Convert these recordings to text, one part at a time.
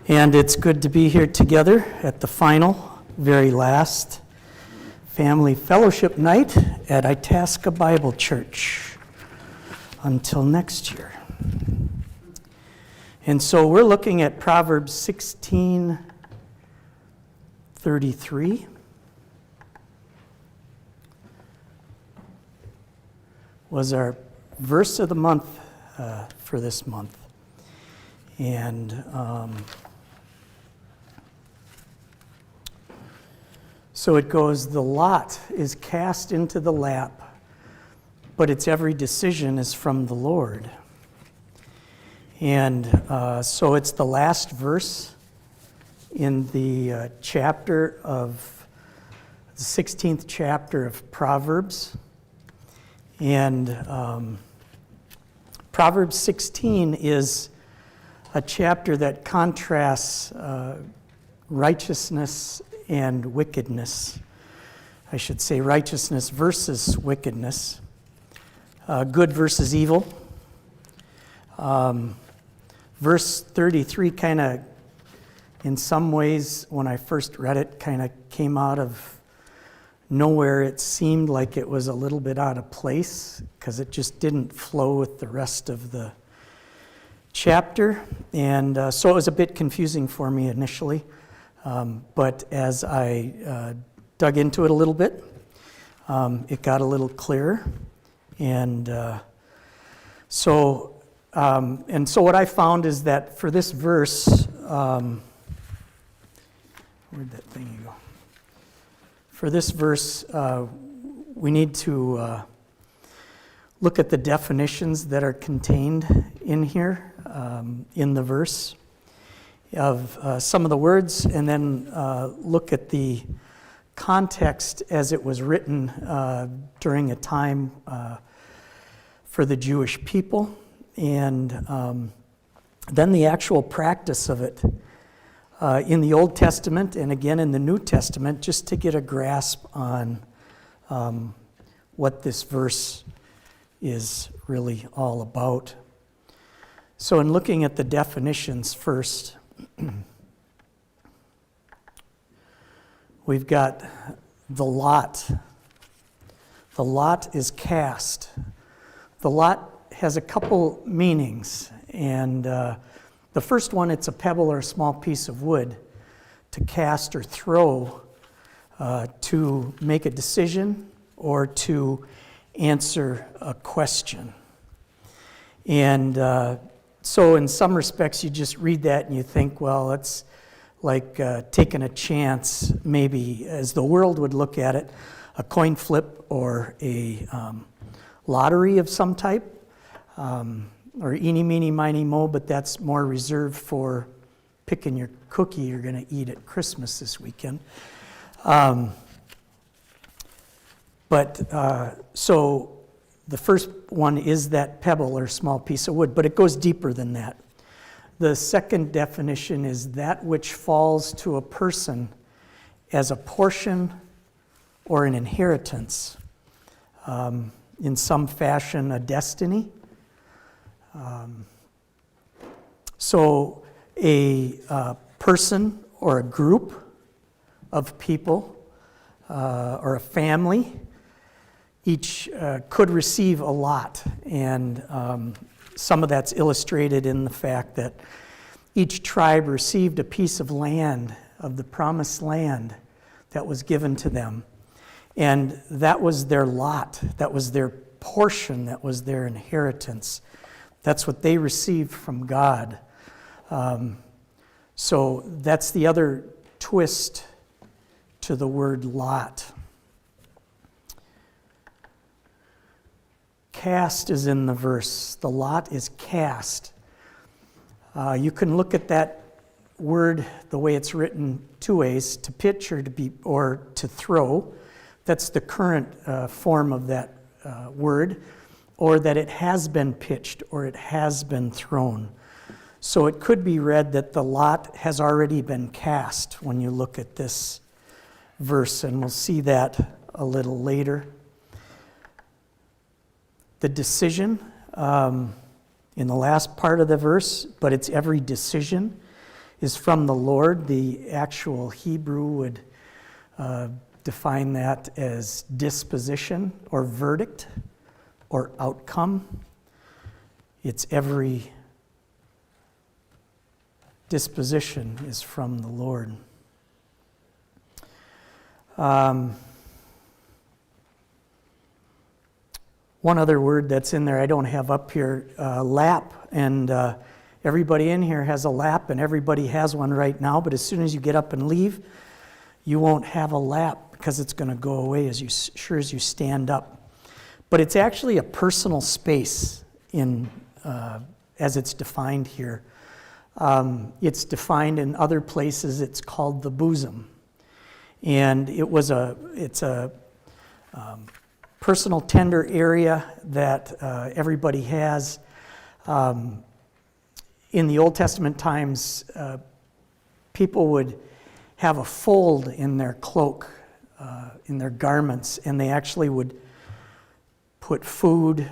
And it's good to be here together at the final, very last family fellowship night at Itasca Bible Church. Until next year. And so we're looking at Proverbs 16:33. Was our verse of the month for this month. And so it goes, the lot is cast into the lap, but its every decision is from the Lord. And so it's the last verse in the chapter of the 16th chapter of Proverbs. And Proverbs 16 is a chapter that contrasts righteousness and wickedness. I should say righteousness versus wickedness. Good versus evil. Verse 33 kind of, in some ways, when I first read it, kind of came out of nowhere. It seemed like it was a little bit out of place because it just didn't flow with the rest of the chapter. And so it was a bit confusing for me initially. But as I dug into it a little bit, it got a little clearer. And so what I found is that for this verse, where'd that thing go? For this verse, we need to look at the definitions that are contained in here, in the verse, of some of the words, and then look at the context as it was written during a time for the Jewish people, and then the actual practice of it in the Old Testament and again in the New Testament, just to get a grasp on what this verse is really all about. So in looking at the definitions first, we've got the lot. The lot is cast. The lot has a couple meanings, and the first one, it's a pebble or a small piece of wood to cast or throw to make a decision or to answer a question. And so in some respects, you just read that and you think, well, it's like taking a chance, maybe, as the world would look at it, a coin flip or a lottery of some type. Or eeny, meeny, miny, mo, but that's more reserved for picking your cookie you're going to eat at Christmas this weekend. So the first one is that pebble or small piece of wood, but it goes deeper than that. The second definition is that which falls to a person as a portion or an inheritance, in some fashion, a destiny. So a person or a group of people or a family each could receive a lot, and some of that's illustrated in the fact that each tribe received a piece of land, of the promised land that was given to them, and that was their lot, that was their portion, that was their inheritance. That's what they received from God. So that's the other twist to the word lot. Cast is in the verse. The lot is cast. You can look at that word, the way it's written, two ways: to pitch or to throw. That's the current form of that word. Or that it has been pitched, or it has been thrown. So it could be read that the lot has already been cast when you look at this verse, and we'll see that a little later. The decision in the last part of the verse, but it's every decision, is from the Lord. The actual Hebrew would define that as disposition or verdict or outcome. It's every disposition is from the Lord. One other word that's in there I don't have up here, lap, and everybody in here has a lap, and everybody has one right now, but as soon as you get up and leave, you won't have a lap because it's going to go away as sure as you stand up. But it's actually a personal space as it's defined here. It's defined in other places. It's called the bosom, and it's a personal, tender area that everybody has. In the Old Testament times, people would have a fold in their cloak, in their garments, and they actually would put food,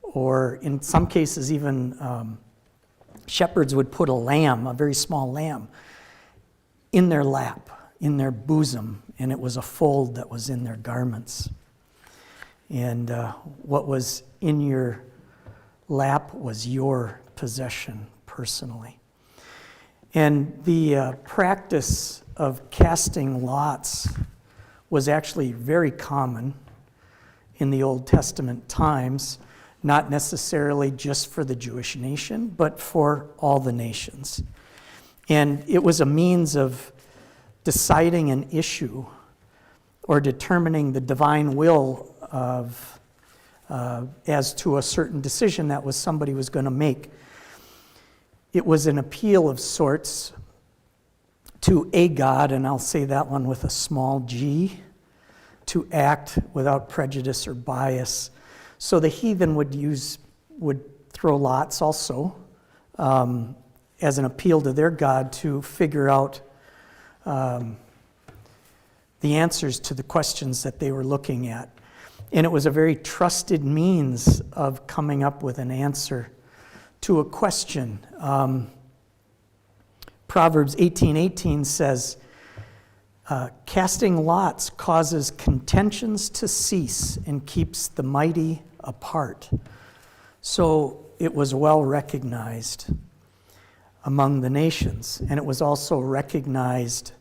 or in some cases even shepherds would put a lamb, a very small lamb, in their lap, in their bosom, and it was a fold that was in their garments. And what was in your lap was your possession personally. And the practice of casting lots was actually very common in the Old Testament times, not necessarily just for the Jewish nation, but for all the nations. And it was a means of deciding an issue or determining the divine will of as to a certain decision that somebody was going to make. It was an appeal of sorts to a God, and I'll say that one with a small g, to act without prejudice or bias. So the heathen would throw lots also as an appeal to their God to figure out the answers to the questions that they were looking at. And it was a very trusted means of coming up with an answer to a question. Proverbs 18:18 says, casting lots causes contentions to cease and keeps the mighty apart. So it was well recognized among the nations, and it was also recognized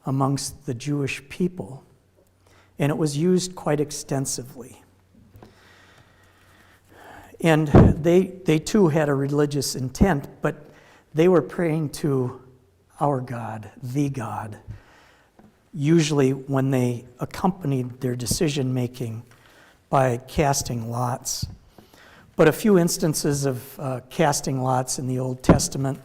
amongst the Jewish people. And it was used quite extensively. And they too had a religious intent, but they were praying to our God, the God, usually when they accompanied their decision-making by casting lots. But a few instances of casting lots in the Old Testament.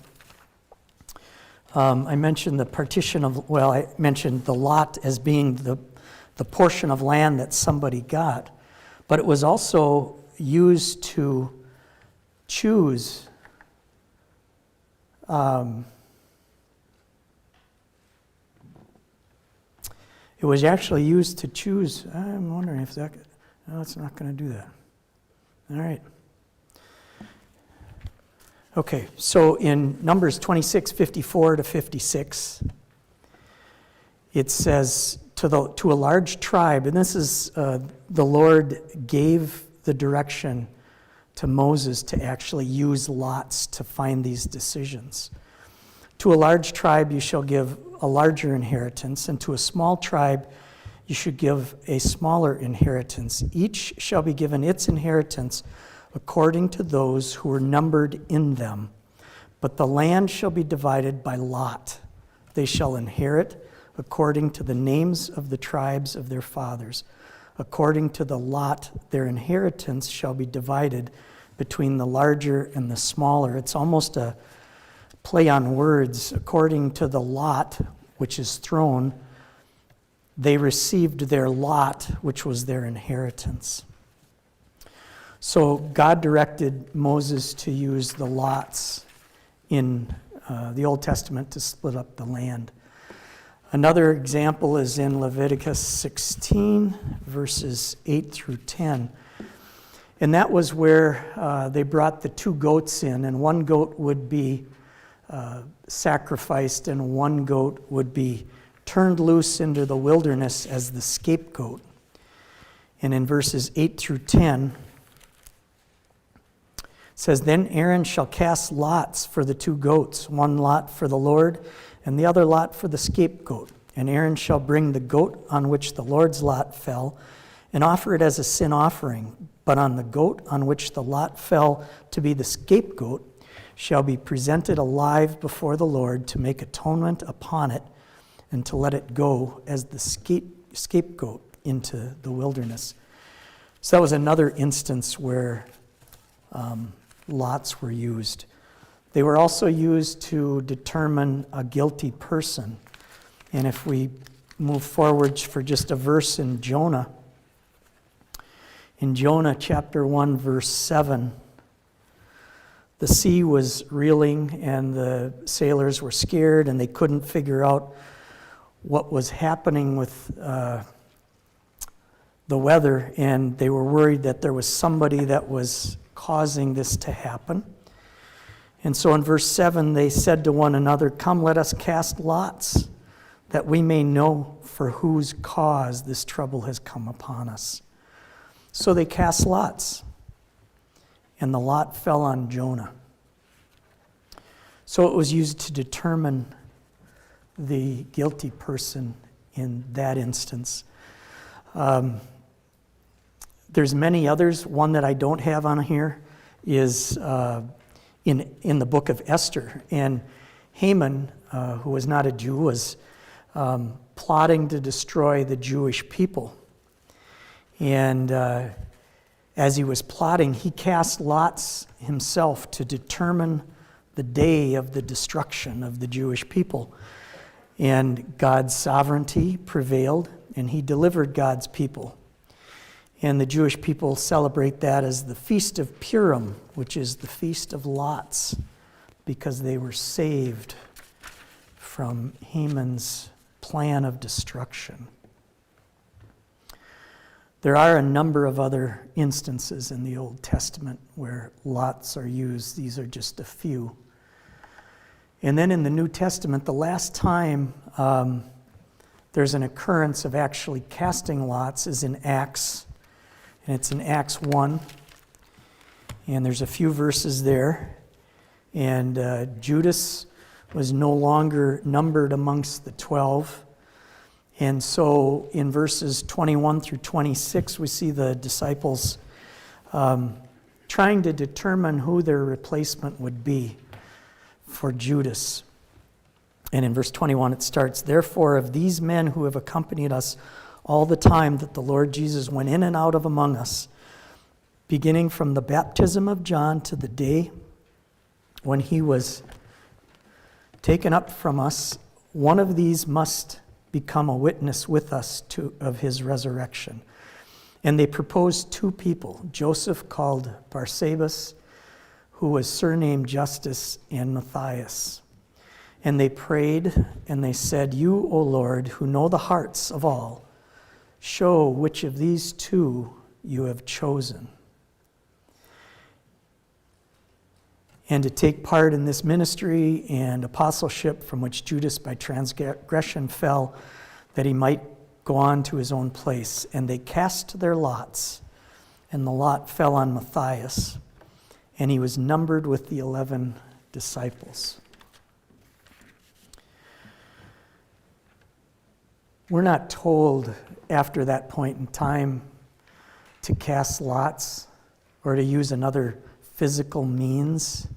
I mentioned I mentioned the lot as being the portion of land that somebody got, but it was also used to choose it was actually used to choose. I'm wondering if that no, it's not going to do that. All right. Okay, so in Numbers 26:54 to 56, it says, to a large tribe, and this is the Lord gave the direction to Moses to actually use lots to find these decisions. To a large tribe you shall give a larger inheritance, and to a small tribe you should give a smaller inheritance. Each shall be given its inheritance according to those who are numbered in them. But the land shall be divided by lot. They shall inherit according to the names of the tribes of their fathers. According to the lot, their inheritance shall be divided between the larger and the smaller. It's almost a play on words. According to the lot, which is thrown, they received their lot, which was their inheritance. So God directed Moses to use the lots in the Old Testament to split up the land. Another example is in Leviticus 16, verses 8 through 10. And that was where they brought the two goats in, and one goat would be sacrificed, and one goat would be turned loose into the wilderness as the scapegoat. And in verses 8 through 10, it says, "Then Aaron shall cast lots for the 2 goats, one lot for the Lord, and the other lot for the scapegoat. And Aaron shall bring the goat on which the Lord's lot fell, and offer it as a sin offering. But on the goat on which the lot fell to be the scapegoat shall be presented alive before the Lord to make atonement upon it, and to let it go as the scapegoat into the wilderness." So that was another instance where lots were used. They were also used to determine a guilty person. And if we move forward for just a verse in Jonah chapter 1, verse 7, the sea was reeling and the sailors were scared and they couldn't figure out what was happening with the weather, and they were worried that there was somebody that was causing this to happen. And so in verse 7, they said to one another, "Come, let us cast lots, that we may know for whose cause this trouble has come upon us." So they cast lots, and the lot fell on Jonah. So it was used to determine the guilty person in that instance. There's many others. One that I don't have on here is in the book of Esther. And Haman, who was not a Jew, was plotting to destroy the Jewish people. And as he was plotting, he cast lots himself to determine the day of the destruction of the Jewish people. And God's sovereignty prevailed, and he delivered God's people. And the Jewish people celebrate that as the Feast of Purim, which is the Feast of Lots, because they were saved from Haman's plan of destruction. There are a number of other instances in the Old Testament where lots are used. These are just a few. And then in the New Testament, the last time there's an occurrence of actually casting lots is in Acts. And it's in Acts 1. And there's a few verses there. And Judas was no longer numbered amongst the 12. And so in verses 21 through 26, we see the disciples trying to determine who their replacement would be for Judas. And in verse 21 it starts, "Therefore of these men who have accompanied us all the time that the Lord Jesus went in and out of among us, beginning from the baptism of John to the day when he was taken up from us, one of these must become a witness with us of his resurrection." And they proposed 2 people, Joseph called Barsabas, who was surnamed Justus, and Matthias. And they prayed, and they said, "You, O Lord, who know the hearts of all, show which of these 2 you have chosen, and to take part in this ministry and apostleship from which Judas by transgression fell, that he might go on to his own place." And they cast their lots, and the lot fell on Matthias, and he was numbered with the 11 disciples. We're not told after that point in time to cast lots or to use another physical means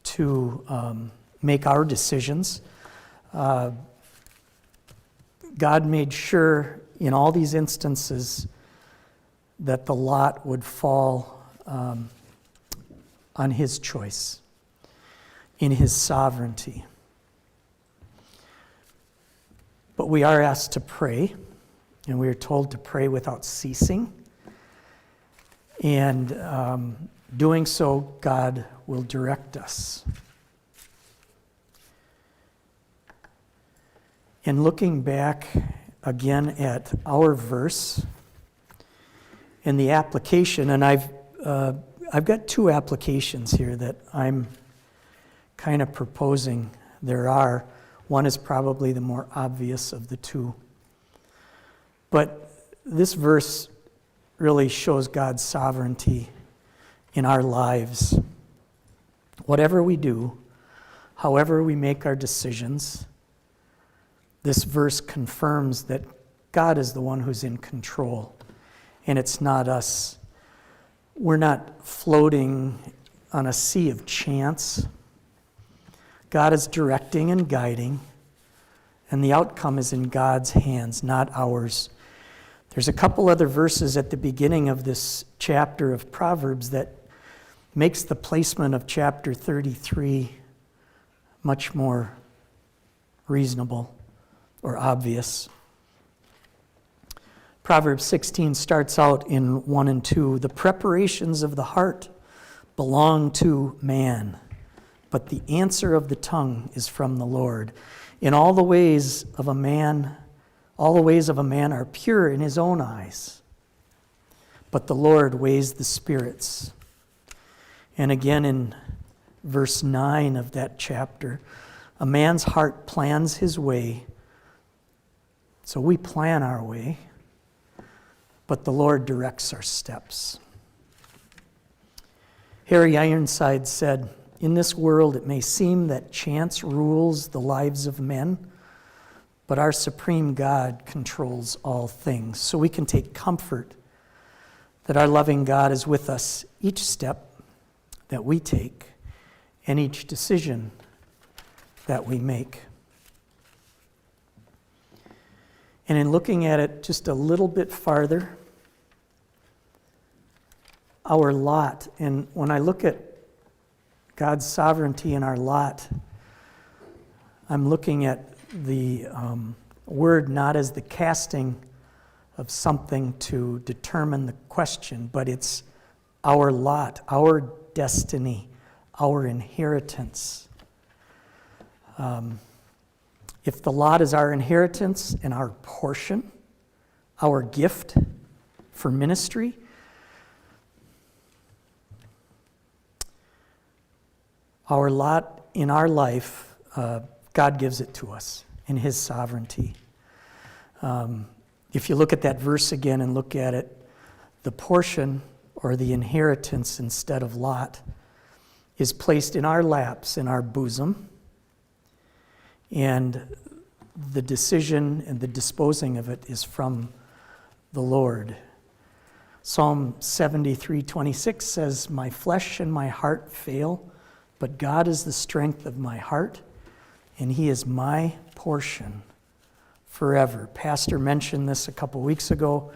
to make our decisions. God made sure in all these instances that the lot would fall on his choice, in his sovereignty. But we are asked to pray, and we are told to pray without ceasing. And doing so, God will direct us. And looking back again at our verse and the application, and I've got 2 applications here that I'm kind of proposing there are. One is probably the more obvious of the two. But this verse really shows God's sovereignty in our lives. Whatever we do, however we make our decisions, this verse confirms that God is the one who's in control, and it's not us. We're not floating on a sea of chance. God is directing and guiding, and the outcome is in God's hands, not ours. There's a couple other verses at the beginning of this chapter of Proverbs that makes the placement of chapter 33 much more reasonable or obvious. Proverbs 16 starts out in 1 and 2. The preparations of the heart belong to man, but the answer of the tongue is from the Lord. In all the ways of a man are pure in his own eyes, but the Lord weighs the spirits. And again in verse 9 of that chapter, a man's heart plans his way. So we plan our way, but the Lord directs our steps. Harry Ironside said, "In this world it may seem that chance rules the lives of men, but our supreme God controls all things." So we can take comfort that our loving God is with us each step that we take and each decision that we make. And in looking at it just a little bit farther, our lot, and when I look at God's sovereignty in our lot, I'm looking at the word not as the casting of something to determine the question, but it's our lot, our destiny, our inheritance. If the lot is our inheritance and our portion, our gift for ministry, our lot in our life, God gives it to us in His sovereignty. If you look at that verse again and look at it, the portion or the inheritance instead of lot is placed in our laps, in our bosom, and the decision and the disposing of it is from the Lord. Psalm 73:26 says, "My flesh and my heart fail, but God is the strength of my heart, and He is my portion forever." Pastor mentioned this a couple weeks ago.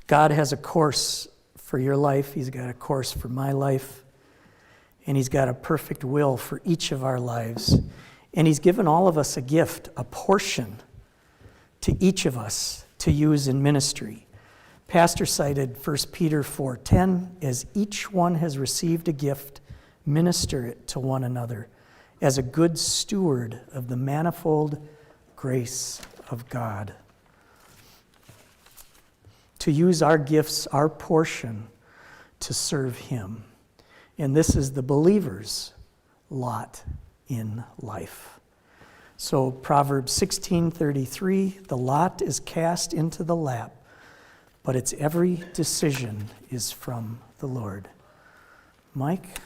God has a course for your life. He's got a course for my life. And He's got a perfect will for each of our lives. And He's given all of us a gift, a portion to each of us to use in ministry. Pastor cited 1 Peter 4:10, "As each one has received a gift, minister it to one another as a good steward of the manifold grace of God." To use our gifts, our portion, to serve Him. And this is the believer's lot in life. So Proverbs 16:33, "The lot is cast into the lap, but its every decision is from the Lord." Mike?